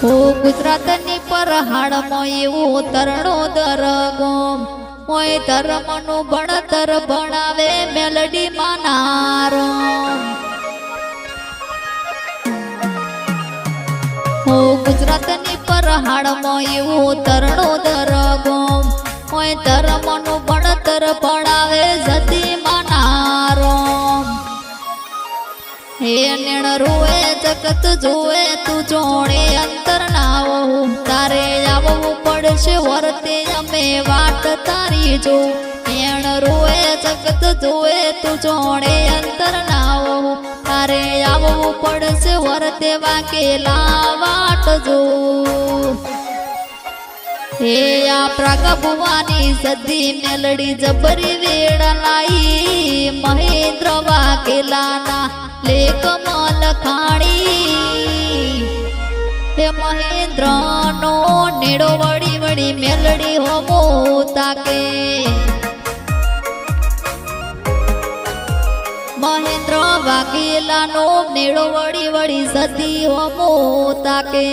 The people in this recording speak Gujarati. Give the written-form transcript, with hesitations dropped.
ગુજરાતની પરહાડમાં એવું તરણો દરગોમ હોય ધર્મનું ભણતર ભણાવે મેલડી માનારો ગુજરાતની પરહાડમાં એવું તરણો દરગોમ હોય ધર્મનું ભણતર ભણાવે જતી માનારો હે નેણ રોએ જગત જોવે તું જોડે અંતર નાવો તારે આવવું પડશે વર્તે અમે વાટ તારી જો નેણ રોએ જગત જોવે તું જોડે અંતર નાવો તારે આવવું પડશે વર્તે વાકેલા વાટ જો હે આ પ્રાગા ભુવાની સદી મેલડી જબરી વેળ લાઈ મહેન્દ્ર વાકેલાના લેકમાં લખાણી હે મહેન્દ્ર નો નેડો વળી વળી મેલડી હોમો તાકે મહેન્દ્ર વાઘેલા નો નેડો વળી વળી સદી હોમો તાકે